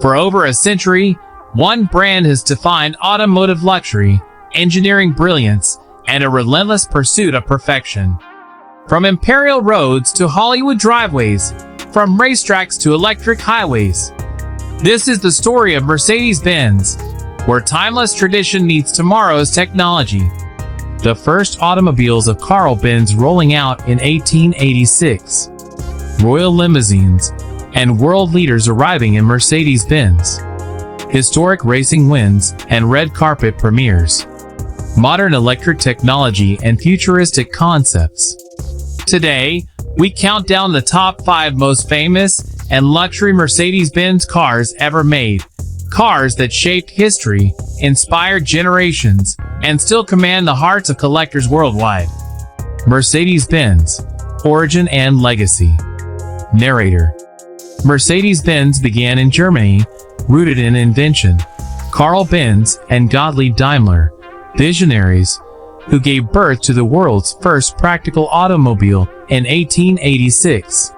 For over a century, one brand has defined automotive luxury, engineering brilliance, and a relentless pursuit of perfection. From imperial roads to Hollywood driveways, from racetracks to electric highways, this is the story of Mercedes Benz, where timeless tradition meets tomorrow's technology. The first automobiles of Carl Benz rolling out in 1886. Royal limousines and world leaders arriving in Mercedes Benz. Historic racing wins and red carpet premieres. Modern electric technology and futuristic concepts. Today, we count down the top 5 most famous and luxury Mercedes-Benz cars ever made. Cars that shaped history, inspired generations, and still command the hearts of collectors worldwide. Mercedes-Benz, Origin and Legacy. Narrator. Mercedes-Benz began in Germany, rooted in invention. Carl Benz and Gottlieb Daimler, visionaries, who gave birth to the world's first practical automobile in 1886.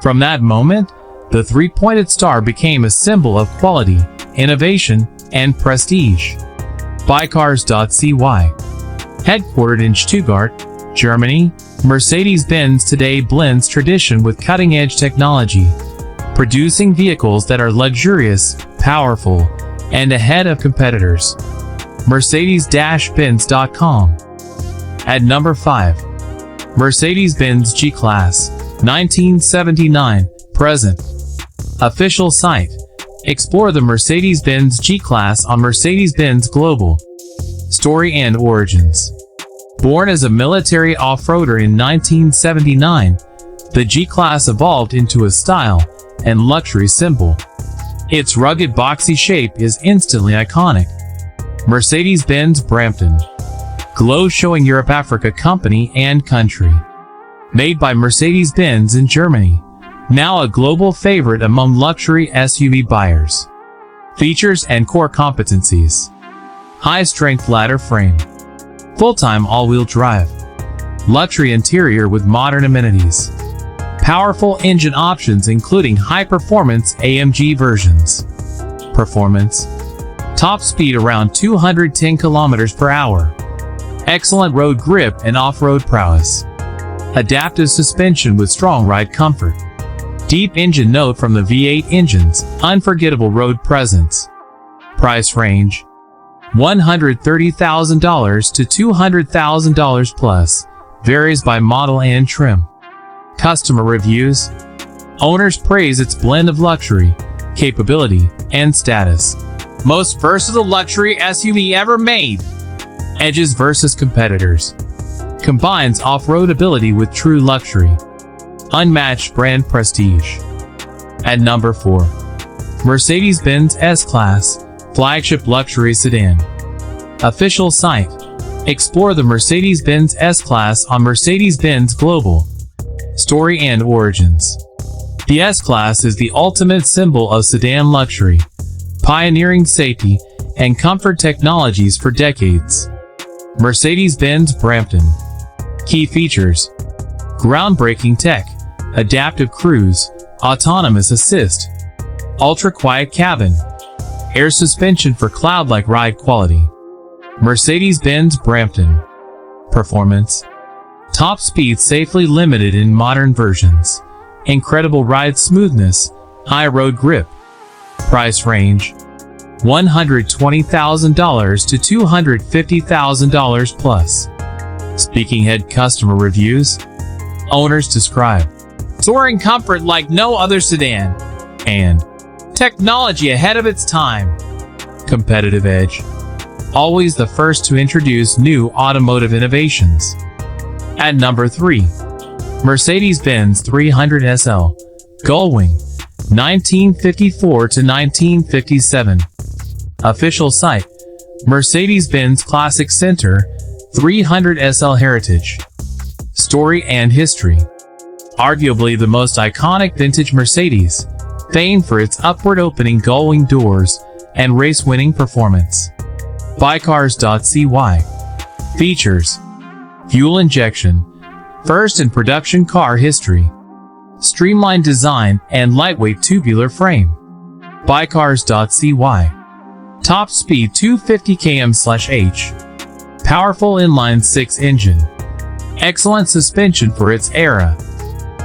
From that moment, the three-pointed star became a symbol of quality, innovation, and prestige. Buycars.cy. Headquartered in Stuttgart, Germany, Mercedes-Benz today blends tradition with cutting-edge technology, producing vehicles that are luxurious, powerful, and ahead of competitors. Mercedes-Benz.com. At number 5. Mercedes-Benz G-Class, 1979, present. Official site. Explore the Mercedes-Benz G-Class on Mercedes-Benz Global. Story and origins. Born as a military off-roader in 1979, the G-Class evolved into a style and luxury symbol. Its rugged boxy shape is instantly iconic. Mercedes-Benz Brampton. Glow showing Europe-Africa company and country. Made by Mercedes-Benz in Germany. Now a global favorite among luxury SUV buyers. Features and core competencies. High-strength ladder frame. Full-time all-wheel drive. Luxury interior with modern amenities. Powerful engine options including high-performance AMG versions. Performance. Top speed around 210 km per hour. Excellent road grip and off-road prowess. Adaptive suspension with strong ride comfort. Deep engine note from the V8 engine's unforgettable road presence. Price range. $130,000 to $200,000 plus. Varies by model and trim. Customer reviews. Owners praise its blend of luxury, capability, and status. Most versatile luxury SUV ever made. Edges versus competitors. Combines off-road ability with true luxury. Unmatched brand prestige. At number 4. Mercedes-Benz S-Class, flagship luxury sedan. Official site. Explore the Mercedes-Benz S-Class on Mercedes-Benz Global. Story and origins. The S-Class is the ultimate symbol of sedan luxury, pioneering safety and comfort technologies for decades. Mercedes-Benz Brampton. Key features. Groundbreaking tech, adaptive cruise, autonomous assist, ultra-quiet cabin, air suspension for cloud-like ride quality. Mercedes-Benz Brampton. Performance. Top speed safely limited in modern versions. Incredible ride smoothness, high road grip. Price range. $120,000 to $250,000 plus. Speaking head customer reviews. Owners describe soaring comfort like no other sedan, and technology ahead of its time. Competitive edge. Always the first to introduce new automotive innovations. At number 3. Mercedes-Benz 300 SL, Gullwing, 1954 to 1957. Official site. Mercedes-Benz Classic Center, 300 SL Heritage. Story and history. Arguably the most iconic vintage Mercedes, famed for its upward opening gullwing doors and race-winning performance. Buycars.cy. Features. Fuel injection. First in production car history. Streamlined design and lightweight tubular frame. Buycars.cy. Top speed 250 km/h. Powerful inline 6 engine. Excellent suspension for its era,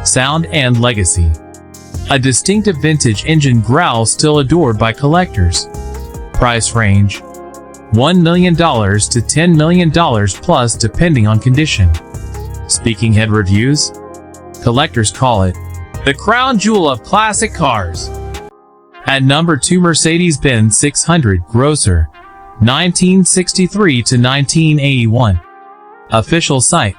sound and legacy. A distinctive vintage engine growl still adored by collectors. Price range: $1 million to $10 million plus depending on condition. Speaking head reviews: collectors call it the crown jewel of classic cars. At number 2, Mercedes Benz 600 Grosser, 1963 to 1981. Official site: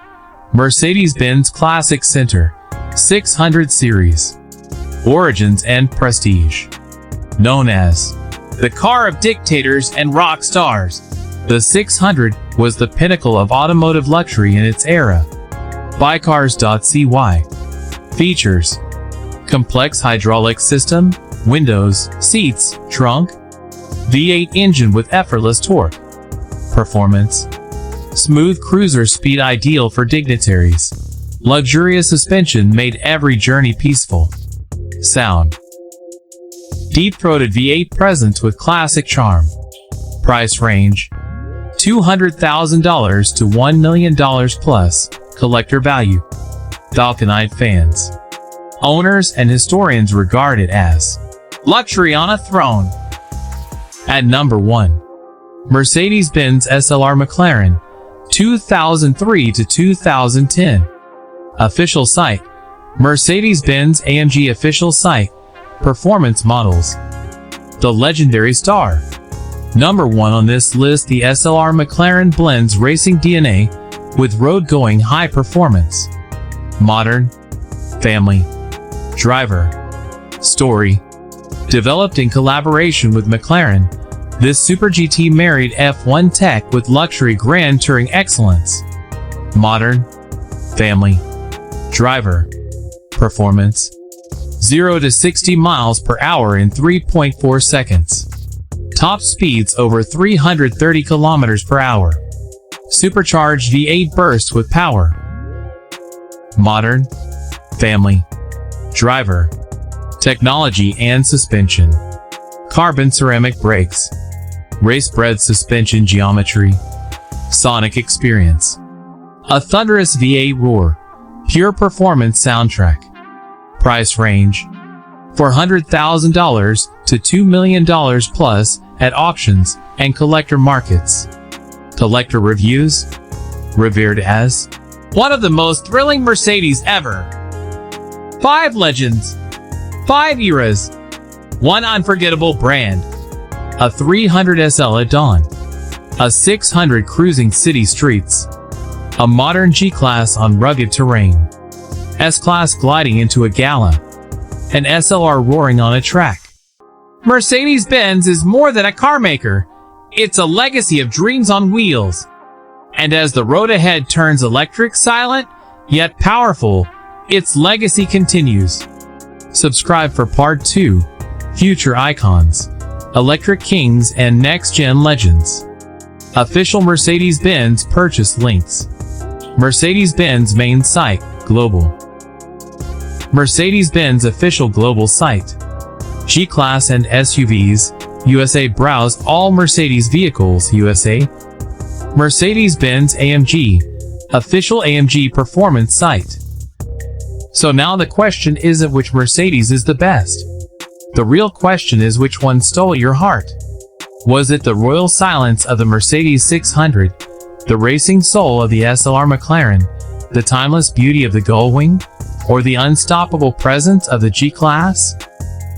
Mercedes-Benz Classic Center, 600 series. Origins and prestige. Known as the car of dictators and rock stars, the 600 was the pinnacle of automotive luxury in its era. Buycars.cy. Features: complex hydraulic system, windows, seats, trunk. V8 engine with effortless torque. Performance: smooth cruiser speed ideal for dignitaries. Luxurious suspension made every journey peaceful. Sound: deep-throated V8 presence with classic charm. Price range: $200,000 to $1 million plus. Collector value. Falconite fans, owners and historians regard it as luxury on a throne. At number 1, Mercedes-Benz SLR McLaren, 2003 to 2010. Official site: Mercedes-Benz AMG official site. Performance models. The legendary star. Number 1 on this list, the SLR McLaren blends racing DNA with road-going high performance. Modern, family, driver, story. Developed in collaboration with McLaren, this Super GT married F1 tech with luxury grand touring excellence. Modern, family, driver, performance. 0 to 60 miles per hour in 3.4 seconds. Top speeds over 330 kilometers per hour. Supercharged V8 burst with power. Modern, family, driver, technology and suspension. Carbon ceramic brakes. Race-bred suspension geometry. Sonic experience. A thunderous V8 roar. Pure performance soundtrack. Price range: $400,000 to $2 million plus at auctions and collector markets. Collector reviews: revered as one of the most thrilling Mercedes ever. 5 legends, 5 eras, 1 unforgettable brand. A 300 SL at dawn. A 600 cruising city streets. A modern G-Class on rugged terrain. S-Class gliding into a gala. An SLR roaring on a track. Mercedes-Benz is more than a car maker. It's a legacy of dreams on wheels. And as the road ahead turns electric, silent, yet powerful, its legacy continues. Subscribe for Part 2, Future Icons, Electric Kings and Next-Gen Legends. Official Mercedes-Benz purchase links. Mercedes-Benz main site, global. Mercedes-Benz official global site. G-Class and SUVs, USA. Browse all Mercedes vehicles, USA. Mercedes-Benz AMG, official AMG performance site. So now the question isn't which Mercedes is the best. The real question is which one stole your heart. Was it the royal silence of the Mercedes 600, the racing soul of the SLR McLaren, the timeless beauty of the Gullwing, or the unstoppable presence of the G-Class?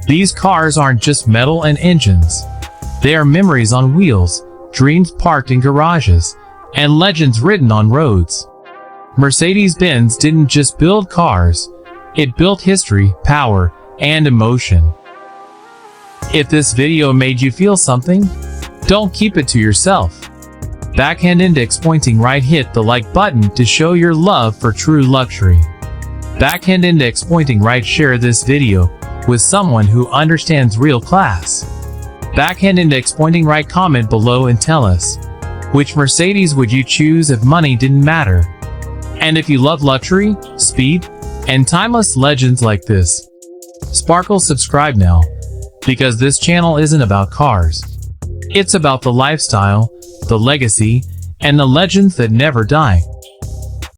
These cars aren't just metal and engines. They are memories on wheels, dreams parked in garages, and legends written on roads. Mercedes-Benz didn't just build cars, it built history, power, and emotion. If this video made you feel something, don't keep it to yourself. Backhand index pointing right, hit the like button to show your love for true luxury. Backhand index pointing right, share this video with someone who understands real class. Backhand index pointing right, comment below and tell us, which Mercedes would you choose if money didn't matter? And if you love luxury, speed, and timeless legends like this, Sparkle, subscribe now. Because this channel isn't about cars. It's about the lifestyle, the legacy, and the legends that never die.